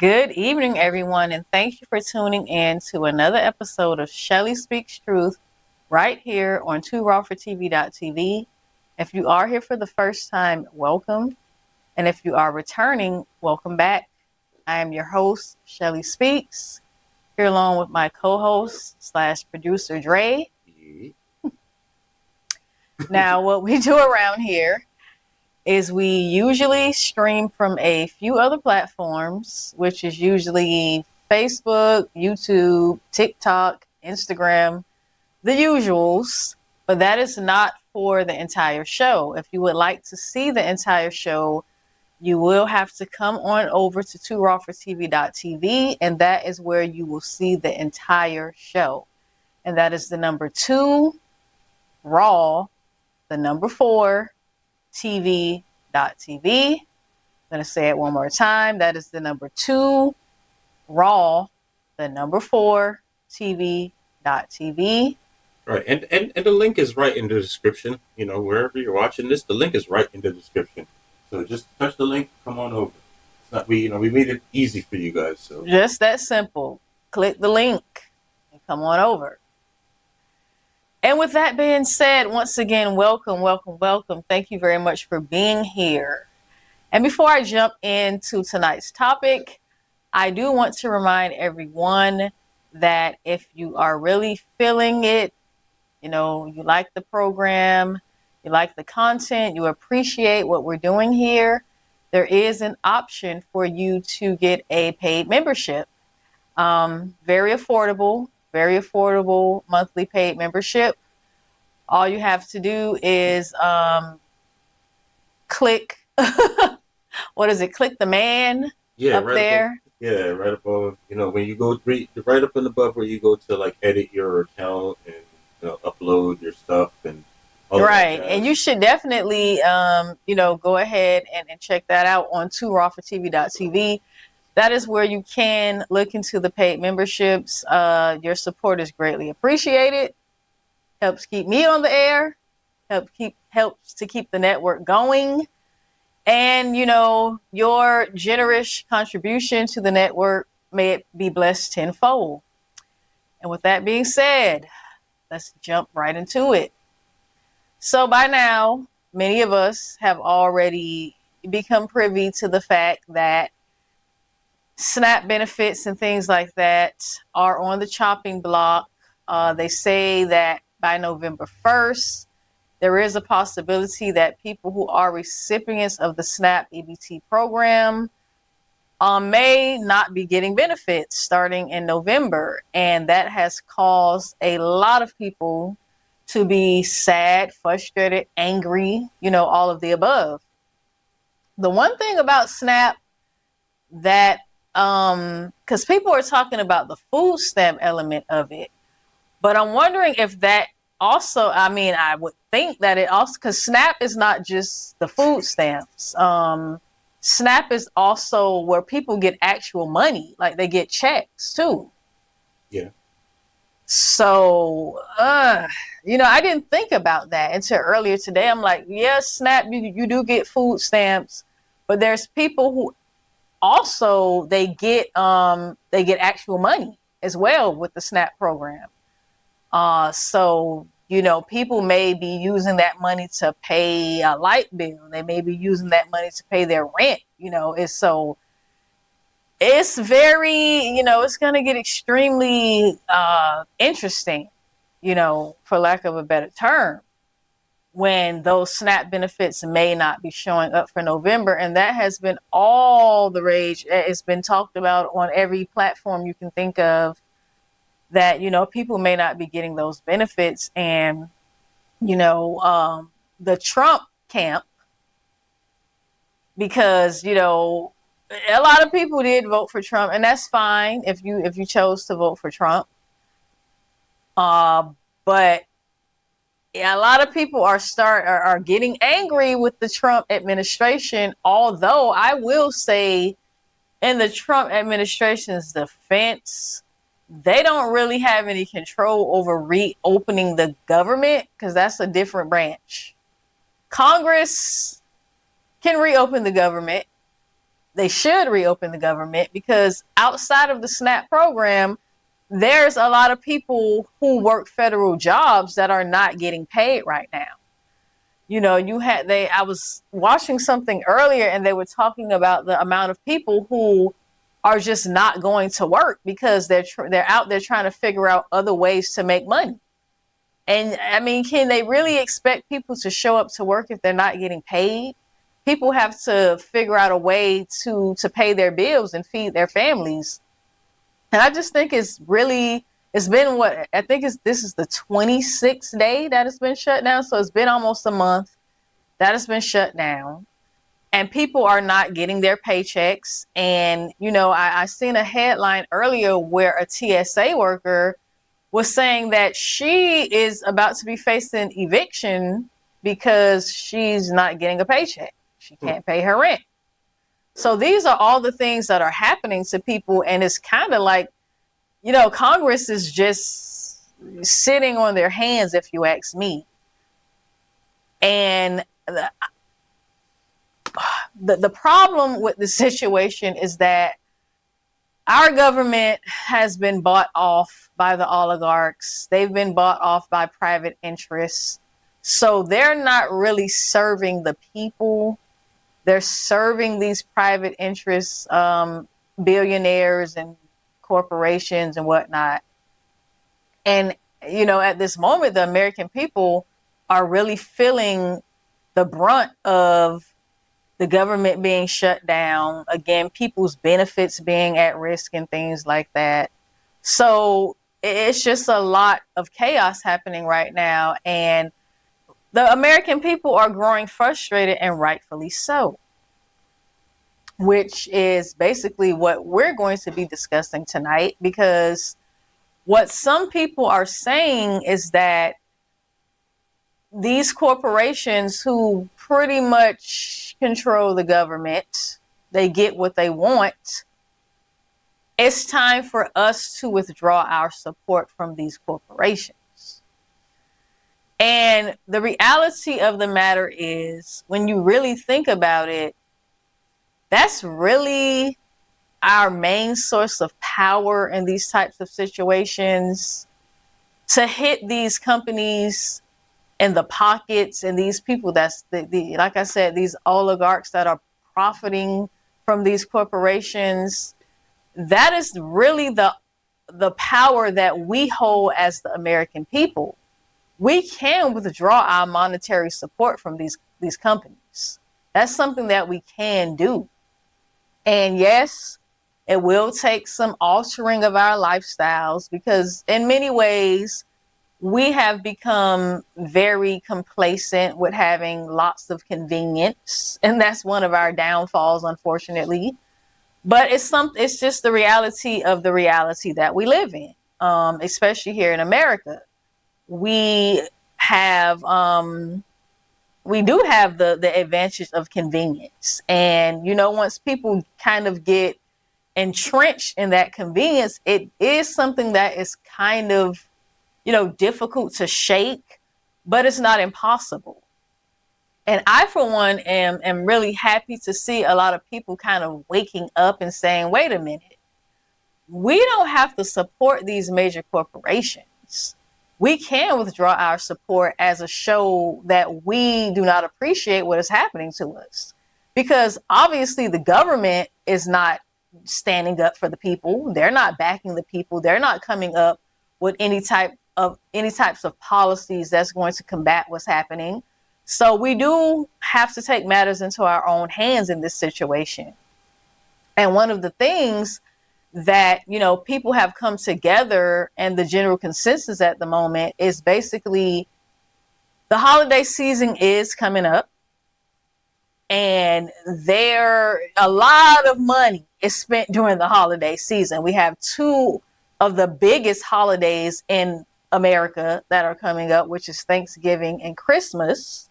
Good evening, everyone, and thank you for tuning in to another episode of Shelly Speaks Truth right here on 2rawfortv.tv. If you are here for the first time, welcome. And if you are returning, welcome back. I am your host, Shelly Speaks, here along with my co-host / producer, Dre. Now, what we do around here is we usually stream from a few other platforms, which is usually Facebook, YouTube, TikTok, Instagram, the usuals, but that is not for the entire show. If you would like to see the entire show, you will have to come on over to 2rawfortv.tv, and that is where you will see the entire show. And that is the number 2, Raw, the number 4, TV.tv. I'm going to say it one more time. That is the number 2, Raw, the number 4, TV.tv. Right, and the link is right in the description. You know, wherever you're watching this, the link is right in the description. So just touch the link, come on over. It's not we made it easy for you guys. So just that simple. Click the link and come on over. And with that being said, once again, welcome. Thank you very much for being here. And before I jump into tonight's topic, I do want to remind everyone that if you are really feeling it, you like the program, you like the content, you appreciate what we're doing here, there is an option for you to get a paid membership. Very affordable monthly paid membership. All you have to do is click, click the man up right there. Above, right above. When you go right up and above where you go to like edit your account and upload your stuff and all right. That. And you should definitely, go ahead and check that out on 2rawfortv.tv. That is where you can look into the paid memberships. Your support is greatly appreciated. Helps keep me on the air. Helps to keep the network going. And, your generous contribution to the network, may it be blessed tenfold. And with that being said, let's jump right into it. So by now, many of us have already become privy to the fact that SNAP benefits and things like that are on the chopping block. They say that by November 1st, there is a possibility that people who are recipients of the SNAP EBT program may not be getting benefits starting in November. And that has caused a lot of people to be sad, frustrated, angry, all of the above. The one thing about SNAP that, because people are talking about the food stamp element of it, but I'm wondering if that also, I would think that it also, because SNAP is not just the food stamps. SNAP is also where people get actual money, like they get checks too. Yeah. So, I didn't think about that until earlier today. I'm like, yes, SNAP, you do get food stamps, but there's people who also, they get actual money as well with the SNAP program. So, people may be using that money to pay a light bill. They may be using that money to pay their rent. It's very, it's going to get extremely interesting, for lack of a better term, when those SNAP benefits may not be showing up for November. And that has been all the rage. It's been talked about on every platform you can think of, that, people may not be getting those benefits. And, the Trump camp, because, a lot of people did vote for Trump, and that's fine if you chose to vote for Trump. But a lot of people are getting angry with the Trump administration, although I will say, in the Trump administration's defense, they don't really have any control over reopening the government, because that's a different branch. Congress can reopen the government. they should reopen the government, because outside of the SNAP program, there's a lot of people who work federal jobs that are not getting paid right now. I was watching something earlier and they were talking about the amount of people who are just not going to work because they're out there trying to figure out other ways to make money. And I mean, can they really expect people to show up to work if they're not getting paid? People have to figure out a way to pay their bills and feed their families. And I just think it's been what I think this is the 26th day that it's been shut down. So it's been almost a month that it's been shut down, and people are not getting their paychecks. And, I seen a headline earlier where a TSA worker was saying that she is about to be facing eviction because she's not getting a paycheck. She can't pay her rent. So these are all the things that are happening to people. And it's kind of like, Congress is just sitting on their hands, if you ask me. And the problem with the situation is that our government has been bought off by the oligarchs. They've been bought off by private interests. So they're not really serving the people. They're serving these private interests, billionaires and corporations and whatnot. And, at this moment, the American people are really feeling the brunt of the government being shut down, again, people's benefits being at risk and things like that. So it's just a lot of chaos happening right now. And the American people are growing frustrated, and rightfully so, which is basically what we're going to be discussing tonight. Because what some people are saying is that these corporations who pretty much control the government, they get what they want. It's time for us to withdraw our support from these corporations. And the reality of the matter is, when you really think about it, that's really our main source of power in these types of situations, to hit these companies in the pockets, and these people that's like I said, these oligarchs that are profiting from these corporations. That is really the power that we hold as the American people. We can withdraw our monetary support from these companies. That's something that we can do. And yes, it will take some altering of our lifestyles, because in many ways, we have become very complacent with having lots of convenience. And that's one of our downfalls, unfortunately. But it's just the reality of the reality that we live in, especially here in America. We do have the advantage of convenience. And, once people kind of get entrenched in that convenience, it is something that is kind of, difficult to shake, but it's not impossible. And I, for one, am really happy to see a lot of people kind of waking up and saying, wait a minute, we don't have to support these major corporations. We can withdraw our support as a show that we do not appreciate what is happening to us. Because obviously the government is not standing up for the people. They're not backing the people. They're not coming up with any types of policies that's going to combat what's happening. So we do have to take matters into our own hands in this situation. And one of the things that, people have come together, and the general consensus at the moment is basically the holiday season is coming up, and a lot of money is spent during the holiday season. We have two of the biggest holidays in America that are coming up, which is Thanksgiving and Christmas.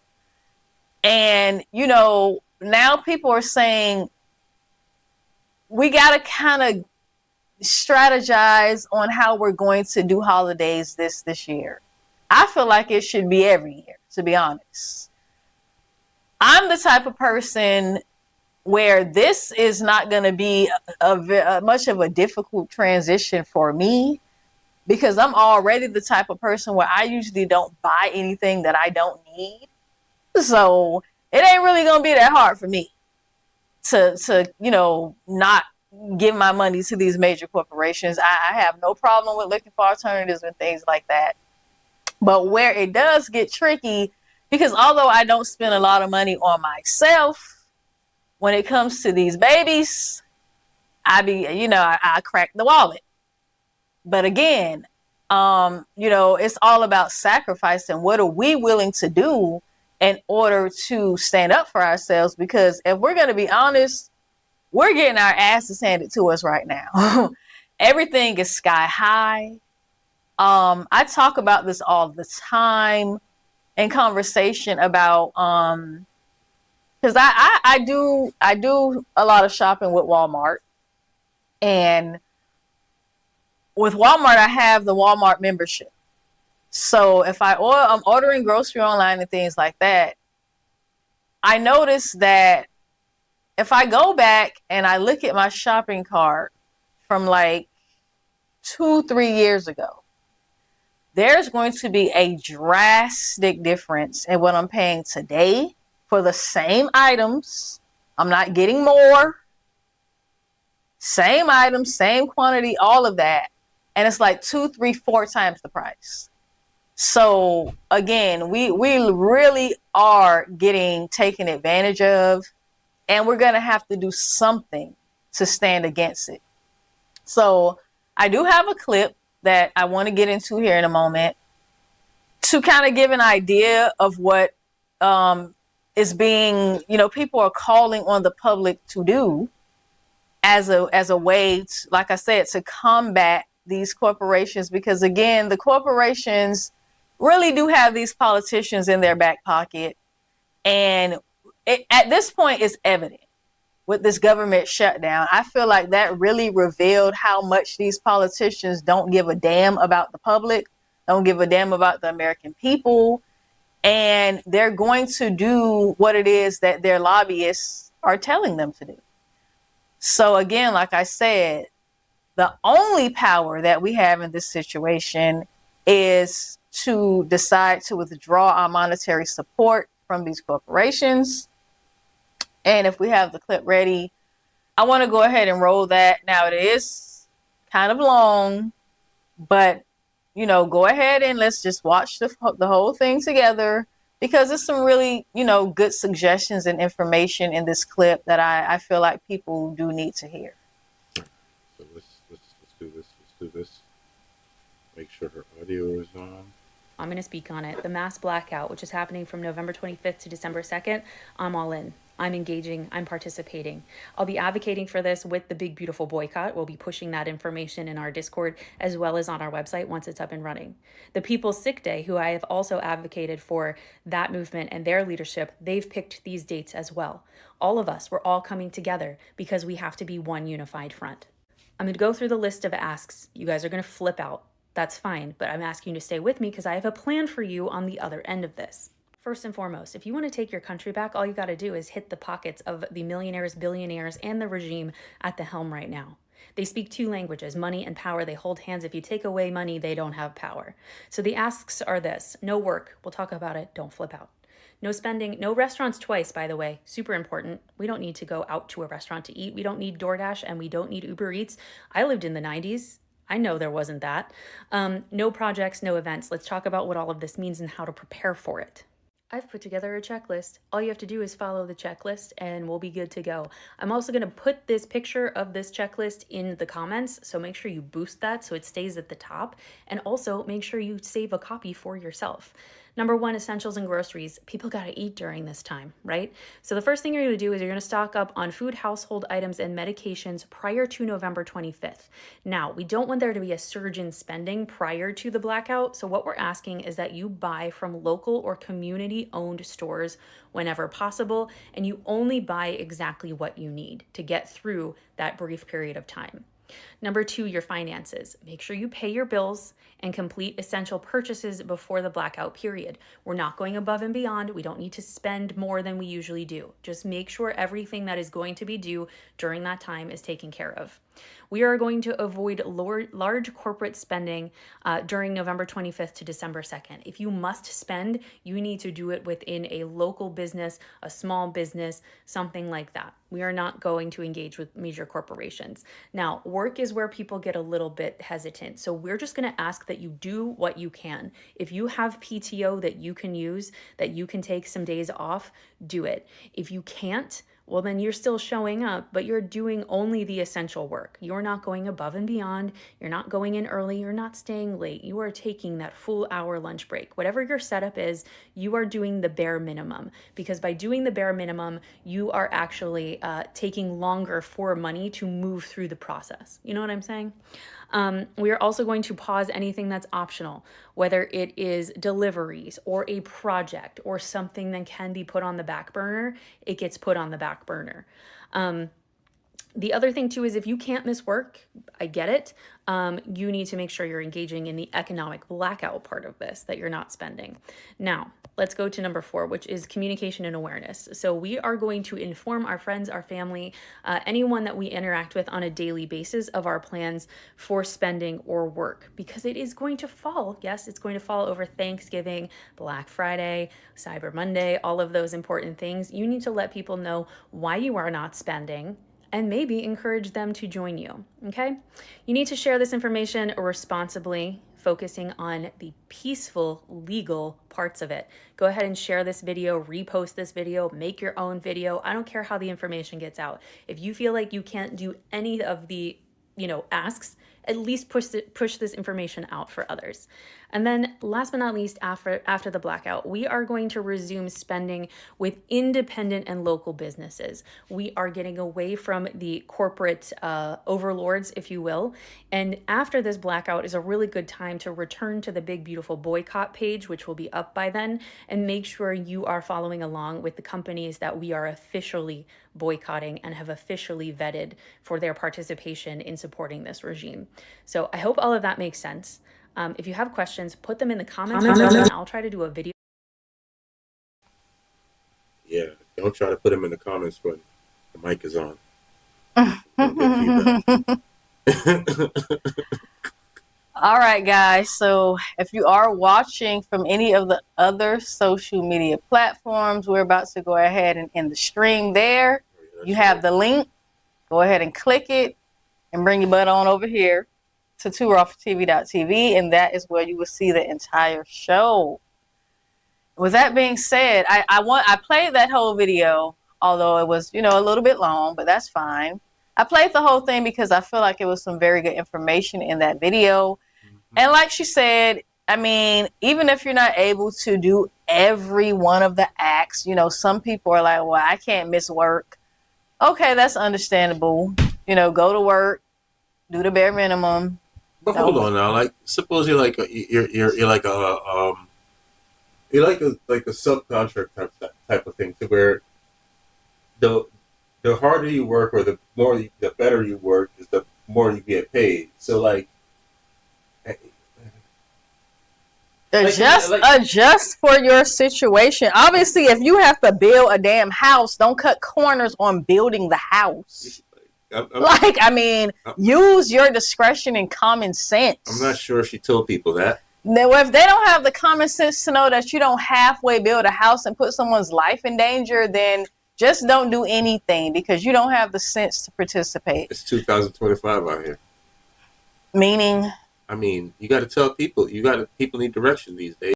And, now people are saying we got to kind of strategize on how we're going to do holidays this year. I feel like it should be every year, to be honest. I'm the type of person where this is not going to be a much of a difficult transition for me, because I'm already the type of person where I usually don't buy anything that I don't need. So it ain't really going to be that hard for me to not give my money to these major corporations. I have no problem with looking for alternatives and things like that. But where it does get tricky, because although I don't spend a lot of money on myself, when it comes to these babies, I crack the wallet. But again, it's all about sacrifice and what are we willing to do in order to stand up for ourselves? Because if we're going to be honest, we're getting our asses handed to us right now. Everything is sky high. I talk about this all the time in conversation about because I do a lot of shopping with Walmart, and with Walmart I have the Walmart membership. So if I'm ordering grocery online and things like that, I notice that if I go back and I look at my shopping cart from like 2-3 years ago, there's going to be a drastic difference in what I'm paying today for the same items. I'm not getting more. Same items, same quantity, all of that. And it's like 2, 3, 4 times the price. So again, we really are getting taken advantage of, and we're going to have to do something to stand against it. So I do have a clip that I want to get into here in a moment to kind of give an idea of what is being, people are calling on the public to do as a way to, like I said, to combat these corporations. Because again, the corporations really do have these politicians in their back pocket. And at this point, it's evident with this government shutdown. I feel like that really revealed how much these politicians don't give a damn about the public, don't give a damn about the American people. And they're going to do what it is that their lobbyists are telling them to do. So again, like I said, the only power that we have in this situation is to decide to withdraw our monetary support from these corporations. And if we have the clip ready, I want to go ahead and roll that. Now, it is kind of long, but, go ahead and let's just watch the whole thing together, because there's some really, good suggestions and information in this clip that I feel like people do need to hear. So let's do this. Let's do this. Make sure her audio is on. I'm going to speak on it. The mass blackout, which is happening from November 25th to December 2nd, I'm all in. I'm engaging. I'm participating. I'll be advocating for this with the Big Beautiful Boycott. We'll be pushing that information in our Discord as well as on our website once it's up and running. The People's Sick Day, who I have also advocated for that movement and their leadership, they've picked these dates as well. All of us, we're all coming together because we have to be one unified front. I'm going to go through the list of asks. You guys are going to flip out. That's fine, but I'm asking you to stay with me because I have a plan for you on the other end of this. First and foremost, if you want to take your country back, all you got to do is hit the pockets of the millionaires, billionaires, and the regime at the helm right now. They speak 2 languages, money and power. They hold hands. If you take away money, they don't have power. So the asks are this: no work. We'll talk about it. Don't flip out. No spending, no restaurants twice, by the way. Super important. We don't need to go out to a restaurant to eat. We don't need DoorDash and we don't need Uber Eats. I lived in the 90s. I know there wasn't that. No projects, no events. Let's talk about what all of this means and how to prepare for it. I've put together a checklist. All you have to do is follow the checklist and we'll be good to go. I'm also going to put this picture of this checklist in the comments, so make sure you boost that so it stays at the top. And also make sure you save a copy for yourself. Number 1, essentials and groceries. People got to eat during this time, right? So the first thing you're going to do is you're going to stock up on food, household items, and medications prior to November 25th. Now, we don't want there to be a surge in spending prior to the blackout. So what we're asking is that you buy from local or community-owned stores whenever possible, and you only buy exactly what you need to get through that brief period of time. Number 2, your finances. Make sure you pay your bills and complete essential purchases before the blackout period. We're not going above and beyond. We don't need to spend more than we usually do. Just make sure everything that is going to be due during that time is taken care of. We are going to avoid large corporate spending during November 25th to December 2nd. If you must spend, you need to do it within a local business, a small business, something like that. We are not going to engage with major corporations. Now, work is where people get a little bit hesitant. So we're just going to ask that you do what you can. If you have PTO that you can use, that you can take some days off, do it. If you can't, well, then you're still showing up, but you're doing only the essential work. You're not going above and beyond. You're not going in early. You're not staying late. You are taking that full hour lunch break. Whatever your setup is, you are doing the bare minimum, because by doing the bare minimum, you are actually taking longer for money to move through the process. You know what I'm saying? We are also going to pause anything that's optional, whether it is deliveries or a project or something that can be put on the back burner, it gets put on the back burner. The other thing too is if you can't miss work, I get it. You need to make sure you're engaging in the economic blackout part of this, that you're not spending. Now, let's go to number 4, which is communication and awareness. So we are going to inform our friends, our family, anyone that we interact with on a daily basis of our plans for spending or work, because it is going to fall. Yes, it's going to fall over Thanksgiving, Black Friday, Cyber Monday, all of those important things. You need to let people know why you are not spending, and maybe encourage them to join you, okay? You need to share this information responsibly, focusing on the peaceful, legal parts of it. Go ahead and share this video, repost this video, make your own video. I don't care how the information gets out. If you feel like you can't do any of the, asks, at least push this information out for others. And then last but not least, after the blackout, we are going to resume spending with independent and local businesses. We are getting away from the corporate overlords, if you will. And after this blackout is a really good time to return to the Big Beautiful Boycott page, which will be up by then, and make sure you are following along with the companies that we are officially boycotting and have officially vetted for their participation in supporting this regime. So I hope all of that makes sense. If you have questions, put them in the comments section. I'll try to do a video. Yeah, don't try to put them in the comments when the mic is on. Don't get feedback. All right, guys. So if you are watching from any of the other social media platforms, we're about to go ahead and end the stream there. You have the link. Go ahead and click it and bring your butt on over here to TooRawForTV.tv, and that is where you will see the entire show. With that being said, I played that whole video, although it was, a little bit long, but that's fine. I played the whole thing because I feel like it was some very good information in that video. And like she said, I mean, even if you're not able to do every one of the acts, some people are like, well, I can't miss work. Okay, that's understandable. Go to work, do the bare minimum. But hold on now, like suppose you're like a subcontract type of thing, to where the harder you work or the better you work is the more you get paid. So like adjust for your situation. Obviously, if you have to build a damn house, don't cut corners on building the house. Use your discretion and common sense. I'm not sure if she told people that. Now, if they don't have the common sense to know that you don't halfway build a house and put someone's life in danger, then just don't do anything, because you don't have the sense to participate. It's 2025 out here. Meaning? I mean, you got to tell people. People need direction these days.